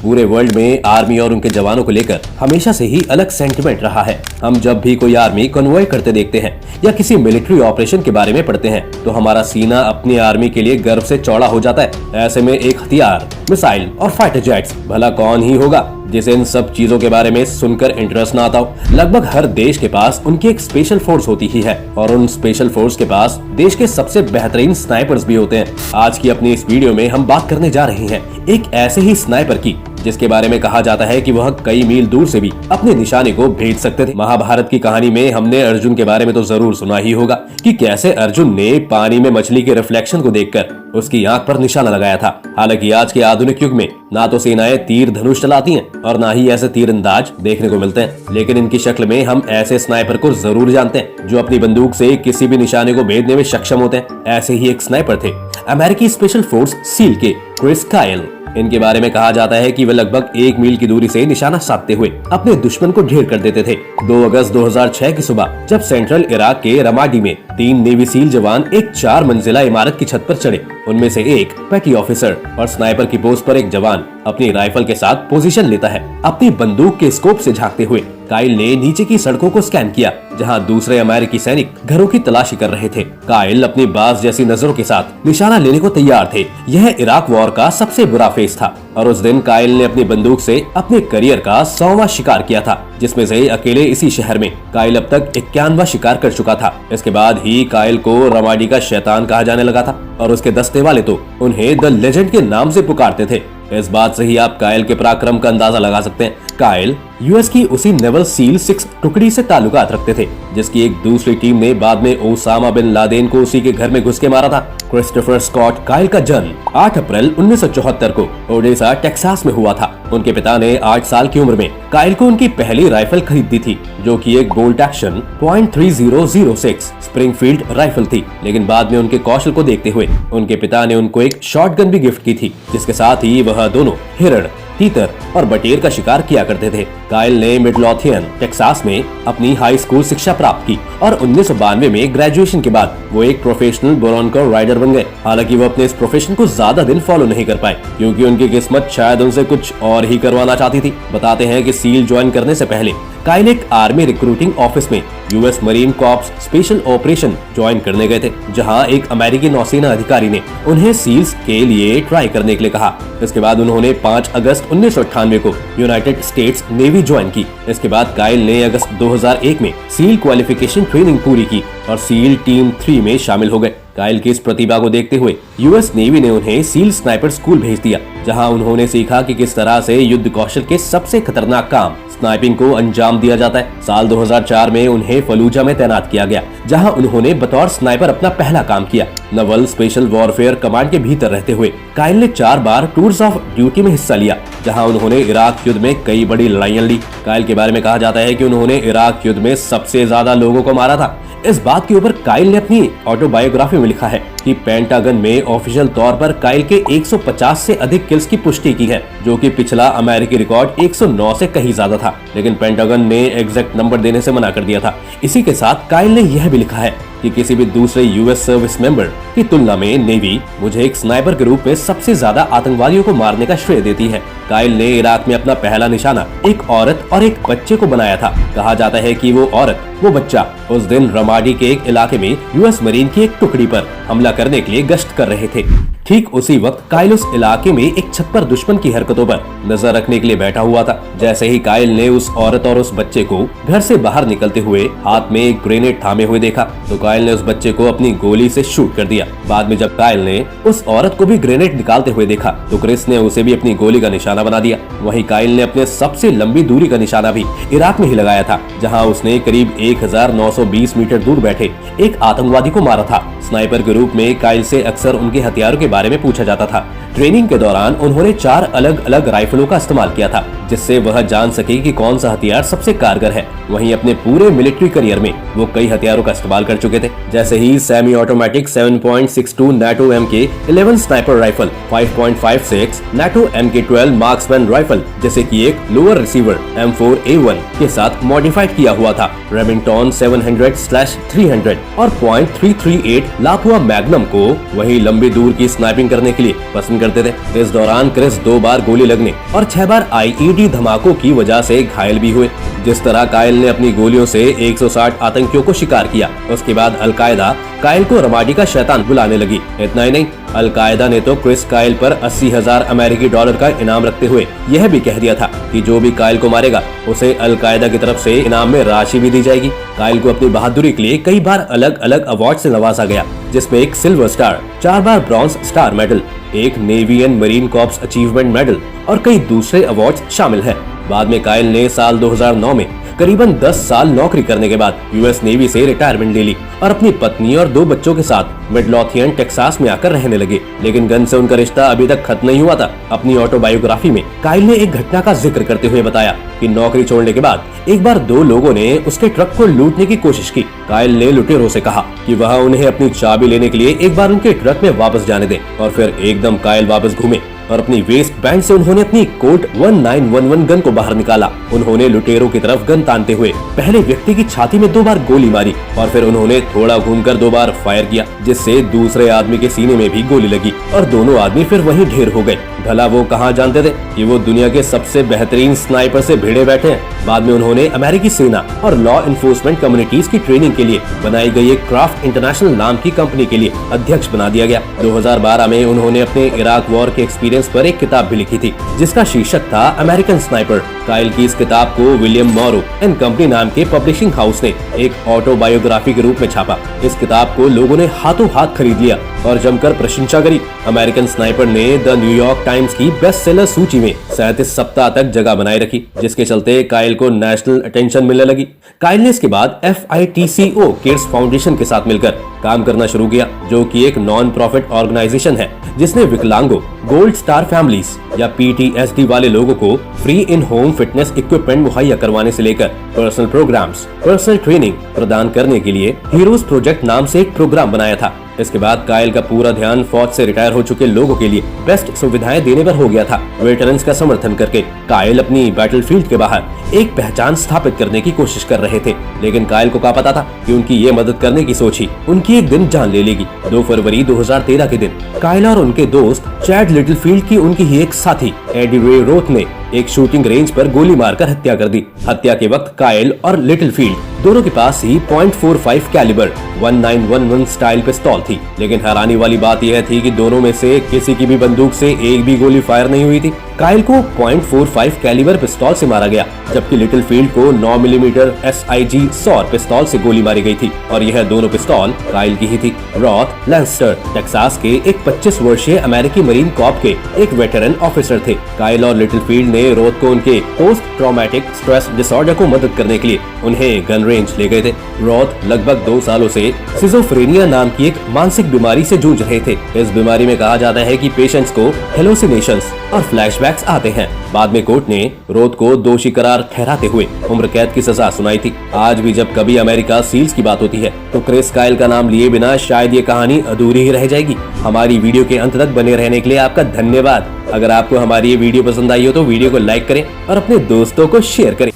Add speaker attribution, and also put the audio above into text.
Speaker 1: पूरे वर्ल्ड में आर्मी और उनके जवानों को लेकर हमेशा से ही अलग सेंटिमेंट रहा है। हम जब भी कोई आर्मी कन्वॉय करते देखते हैं या किसी मिलिट्री ऑपरेशन के बारे में पढ़ते हैं तो हमारा सीना अपनी आर्मी के लिए गर्व से चौड़ा हो जाता है। ऐसे में एक हथियार, मिसाइल और फाइटर जेट्स, भला कौन ही होगा जिसे इन सब चीजों के बारे में सुनकर इंटरेस्ट ना आता हो। लगभग हर देश के पास उनकी एक स्पेशल फोर्स होती ही है और उन स्पेशल फोर्स के पास देश के सबसे बेहतरीन स्नाइपर्स भी होते हैं। आज की अपनी इस वीडियो में हम बात करने जा रहे हैं एक ऐसे ही स्नाइपर की जिसके बारे में कहा जाता है कि वह कई मील दूर से भी अपने निशाने को भेज सकते थे। महाभारत की कहानी में हमने अर्जुन के बारे में तो जरूर सुना ही होगा कि कैसे अर्जुन ने पानी में मछली के रिफ्लेक्शन को देखकर उसकी आंख पर निशाना लगाया था। हालांकि आज के आधुनिक युग में ना तो सेनाएं तीर धनुष चलाती हैं और ना ही ऐसे तीरंदाज देखने को मिलते हैं, लेकिन इनकी शक्ल में हम ऐसे स्नाइपर को जरूर जानते हैं जो अपनी बंदूक से किसी भी निशाने को भेदने में सक्षम होते हैं। ऐसे ही एक स्नाइपर थे अमेरिकी स्पेशल फोर्स सील के क्रिस कायल। इनके बारे में कहा जाता है कि वे लगभग 1 मील की दूरी से निशाना साधते हुए अपने दुश्मन को ढेर कर देते थे। 2 अगस्त 2006 की सुबह जब सेंट्रल इराक के रमाडी में 3 नेवी सील जवान एक 4 मंजिला इमारत की छत पर चढ़े, उनमें से एक पेटी ऑफिसर और स्नाइपर की पोस्ट पर एक जवान अपनी राइफल के साथ पोजीशन लेता है। अपनी बंदूक के स्कोप से झांकते हुए काइल ने नीचे की सड़कों को स्कैन किया जहां दूसरे अमेरिकी सैनिक घरों की तलाशी कर रहे थे। काइल अपनी बाज जैसी नजरों के साथ निशाना लेने को तैयार थे। यह इराक वॉर का सबसे बुरा फेज था और उस दिन काइल ने अपनी बंदूक से अपने करियर का 100वां शिकार किया था, जिसमें से अकेले इसी शहर में काइल अब तक 51वां शिकार कर चुका था। इसके बाद ही काइल को रमाडी का शैतान कहा जाने लगा था और उसके दस्ते वाले तो उन्हें द लेजेंड के नाम से पुकारते थे। इस बात से ही आप काइल के पराक्रम का अंदाजा लगा सकते हैं। काइल यूएस की उसी नेवल सील 6 टुकड़ी से ताल्लुकात रखते थे जिसकी एक दूसरी टीम ने बाद में ओसामा बिन लादेन को उसी के घर में घुस के मारा था। क्रिस्टोफर स्कॉट काइल का जन्म 8 अप्रैल 1974 को ओडेसा टेक्सास में हुआ था। उनके पिता ने 8 साल की उम्र में काइल को उनकी पहली राइफल खरीद दी थी जो कि एक बोल्ट एक्शन .3006 स्प्रिंगफील्ड राइफल थी, लेकिन बाद में उनके कौशल को देखते हुए उनके पिता ने उनको एक शॉटगन भी गिफ्ट की थी, जिसके साथ ही वह दोनों हिरण, तीतर और बटेर का शिकार किया करते थे। काइल ने मिडलॉथियन टेक्सास में अपनी हाई स्कूल शिक्षा प्राप्त की और 1992 में ग्रेजुएशन के बाद वो एक प्रोफेशनल बोरोनकर राइडर बन गए। हालांकि वो अपने इस प्रोफेशन को ज्यादा दिन फॉलो नहीं कर पाए क्योंकि उनकी किस्मत शायद उनसे कुछ और ही करवाना चाहती थी। बताते हैं कि सील ज्वाइन करने से पहले काइल एक आर्मी रिक्रूटिंग ऑफिस में US marine corps special operation join करने गए थे, जहां एक अमेरिकी नौसेना अधिकारी ने उन्हें सील्स के लिए ट्राई करने के लिए कहा। इसके बाद उन्होंने 5 अगस्त 1998 को यूनाइटेड स्टेट्स नेवी ज्वाइन की। इसके बाद काइल ने अगस्त 2001 में सील क्वालिफिकेशन ट्रेनिंग पूरी की और सील टीम 3 में शामिल हो गए। काइल की इस प्रतिभा को देखते हुए यूएस नेवी ने उन्हें सील स्नाइपर स्कूल भेज दिया, जहां उन्होंने सीखा कि किस तरह से युद्ध कौशल के सबसे खतरनाक काम स्नाइपिंग को अंजाम दिया जाता है। साल 2004 में उन्हें फलूजा में तैनात किया गया, जहां उन्होंने बतौर स्नाइपर अपना पहला काम किया। नवल स्पेशल वॉरफेयर कमांड के भीतर रहते हुए काइल ने 4 बार टूर्स ऑफ ड्यूटी में हिस्सा लिया, जहां उन्होंने इराक युद्ध में कई बड़ी लड़ाइयां ली। काइल के बारे में कहा जाता है कि उन्होंने इराक युद्ध में सबसे ज्यादा लोगों को मारा था। इस बात के ऊपर काइल ने अपनी ऑटोबायोग्राफी में लिखा है कि पेंटागन में ऑफिशियल तौर पर काइल के 150 से अधिक किल्स की पुष्टि की है, जो कि पिछला अमेरिकी रिकॉर्ड 109 से कहीं ज्यादा था, लेकिन पेंटागन ने एग्जैक्ट नंबर देने से मना कर दिया था। इसी के साथ काइल ने यह भी लिखा है कि किसी भी दूसरे यूएस सर्विस मेंबर की तुलना में नेवी मुझे एक स्नाइपर के रूप में सबसे ज्यादा आतंकवादियों को मारने का श्रेय देती है। काइल ने इराक में अपना पहला निशाना एक औरत और एक बच्चे को बनाया था। कहा जाता है कि वो औरत, वो बच्चा उस दिन रमाडी के एक इलाके में यूएस मरीन की एक टुकड़ी पर हमला करने के लिए गश्त कर रहे थे। ठीक उसी वक्त काइल उस इलाके में एक छत पर दुश्मन की हरकतों पर नजर रखने के लिए बैठा हुआ था। जैसे ही काइल ने उस औरत और उस बच्चे को घर से बाहर निकलते हुए हाथ में एक ग्रेनेड थामे हुए देखा तो काइल ने उस बच्चे को अपनी गोली से शूट कर दिया। बाद में जब काइल ने उस औरत को भी ग्रेनेड निकालते हुए देखा तो क्रिस ने उसे भी अपनी गोली का निशाना बना दिया। वहीं काइल ने अपने सबसे लंबी दूरी का निशाना भी इराक में ही लगाया था, जहां उसने करीब 1920 मीटर दूर बैठे एक आतंकवादी को मारा था। स्नाइपर के रूप में काइल से अक्सर उनके हथियारों के बारे में पूछा जाता था। ट्रेनिंग के दौरान उन्होंने 4 अलग अलग राइफलों का इस्तेमाल किया था, जिससे वह जान सके कि कौन सा हथियार सबसे कारगर है। वहीं अपने पूरे मिलिट्री करियर में वो कई हथियारों का इस्तेमाल कर चुके थे, जैसे ही semi automatic 7.62 NATO MK11 sniper rifle, 5.56 NATO MK12 marksman rifle, जैसे कि एक लोअर रिसीवर M4A1 के साथ मॉडिफाइड किया हुआ था, रेमिंगटन 700/300 और .338 लाकुआ मैग्नम को वही लंबी दूर की स्नाइपिंग करने के लिए पसंद करते थे। इस दौरान क्रिस 2 बार गोली लगने और 6 बार IED धमाकों की वजह से घायल भी हुए। जिस तरह कायल ने अपनी गोलियों से 160 आतंकियों को शिकार किया, उसके बाद अलकायदा कायल को रमाडी का शैतान बुलाने लगी। इतना ही नहीं, अलकायदा ने तो क्रिस कायल पर 80,000 अमेरिकी डॉलर का इनाम रखते हुए यह भी कह दिया था कि जो भी कायल को मारेगा उसे अलकायदा की तरफ से इनाम में राशि भी दी जाएगी। कायल को अपनी बहादुरी के लिए कई बार अलग अलग अवार्ड से नवाजा गया, जिसमें एक सिल्वर स्टार, 4 बार ब्रॉन्ज स्टार मेडल, एक navy and marine corps achievement medal और कई दूसरे अवार्ड शामिल हैं। बाद में कायल ने साल 2009 में करीबन 10 साल नौकरी करने के बाद यूएस नेवी से रिटायरमेंट ले ली और अपनी पत्नी और 2 बच्चों के साथ मिडलॉथियन टेक्सास में आकर रहने लगे। लेकिन गन से उनका रिश्ता अभी तक खत्म नहीं हुआ था। अपनी ऑटोबायोग्राफी में कायल ने एक घटना का जिक्र करते हुए बताया कि नौकरी छोड़ने के बाद एक बार 2 लोगों ने उसके ट्रक को लूटने की कोशिश की। कायल ने लुटेरों से कहा कि वह उन्हें अपनी चाबी लेने के लिए एक बार उनके ट्रक में वापस जाने दें, और फिर एकदम कायल वापस घूमे और अपनी वेस्ट बैंड से उन्होंने अपनी कोल्ट 1911 गन को बाहर निकाला। उन्होंने लुटेरों की तरफ गन तानते हुए पहले व्यक्ति की छाती में 2 बार गोली मारी और फिर उन्होंने थोड़ा घूमकर 2 बार फायर किया, जिससे दूसरे आदमी के सीने में भी गोली लगी और दोनों आदमी फिर वहीं ढेर हो गए। भला वो कहाँ जानते थे कि वो दुनिया के सबसे बेहतरीन स्नाइपर से भिड़े बैठे हैं। बाद में उन्होंने अमेरिकी सेना और लॉ इन्फोर्समेंट कम्युनिटीज की ट्रेनिंग के लिए बनाई गई एक क्राफ्ट इंटरनेशनल नाम की कंपनी के लिए अध्यक्ष बना दिया गया। 2012 में उन्होंने अपने इराक वॉर के एक्सपीरियंस पर एक किताब भी लिखी थी, जिसका शीर्षक था अमेरिकन स्नाइपर। कायल की इस किताब को विलियम मॉरो एंड कंपनी नाम के पब्लिशिंग हाउस ने एक ऑटोबायोग्राफी के रूप में छापा। इस किताब को लोगों ने हाथों हाथ खरीद लिया और जमकर प्रशंसा करी। अमेरिकन स्नाइपर ने द न्यूयॉर्क टाइम्स की बेस्ट सेलर सूची में 37 सप्ताह तक जगह बनाए रखी, जिसके चलते कायल को नेशनल अटेंशन मिलने लगी। कायल ने इसके बाद FITCO किड्स फाउंडेशन के साथ मिलकर काम करना शुरू किया, जो कि एक नॉन प्रॉफिट ऑर्गेनाइजेशन है जिसने विकलांगों, गोल्ड स्टार फैमिलीज या PTSD वाले लोगों को free in home fitness equipment मुहैया करवाने से लेकर पर्सनल प्रोग्राम्स, पर्सनल ट्रेनिंग प्रदान करने के लिए हीरोज प्रोजेक्ट नाम से एक प्रोग्राम बनाया था। इसके बाद कायल का पूरा ध्यान फौज से रिटायर हो चुके लोगों के लिए बेस्ट सुविधाएं देने पर हो गया था। वेटरन्स का समर्थन करके कायल अपनी बैटलफील्ड के बाहर एक पहचान स्थापित करने की कोशिश कर रहे थे, लेकिन कायल को क्या पता था कि उनकी ये मदद करने की सोच ही उनकी एक दिन जान ले लेगी। 2 फरवरी 2013 के दिन कायल और उनके दोस्त चैड लिटिलफील्ड की उनकी ही एक साथी एडी रे रोथ ने एक शूटिंग रेंज पर गोली मारकर हत्या कर दी। हत्या के वक्त कायल और लिटिलफील्ड दोनों के पास ही .45 कैलिबर 1911 स्टाइल पिस्तौल थी, लेकिन हैरानी वाली बात यह थी कि दोनों में से किसी की भी बंदूक से एक भी गोली फायर नहीं हुई थी। कायल को .45 कैलिबर पिस्तौल से मारा गया, जबकि लिटिलफील्ड को 9 मिलीमीटर SIG सौर पिस्तौल से गोली मारी गई थी, और यह दोनों पिस्तौल कायल की ही थी। रॉथ लैंस्टर टेक्सास के एक 25 वर्षीय अमेरिकी मरीन कॉर्प के एक वेटरन ऑफिसर थे। कायल और लिटिलफील्ड ने रोथ को उनके पोस्ट ट्रॉमेटिक स्ट्रेस डिसऑर्डर को मदद करने के लिए उन्हें गन रेंज ले गए थे। रॉथ लगभग 2 सालों से सिजोफ्रेनिया नाम की एक मानसिक बीमारी से जूझ रहे थे। इस बीमारी में कहा जाता है कि पेशेंट्स को हेलुसिनेशंस और फ्लैशबैक्स आते हैं। बाद में कोर्ट ने रोथ को दोषी करार ठहराते हुए उम्र कैद की सजा सुनाई थी। आज भी जब कभी अमेरिका सील्स की बात होती है तो क्रिस कायल का नाम लिए बिना शायद ये कहानी अधूरी ही रह जाएगी। हमारी वीडियो के अंत तक बने रहने के लिए आपका धन्यवाद। अगर आपको हमारी ये वीडियो पसंद आई हो तो वीडियो को लाइक करें और अपने दोस्तों को शेयर करें।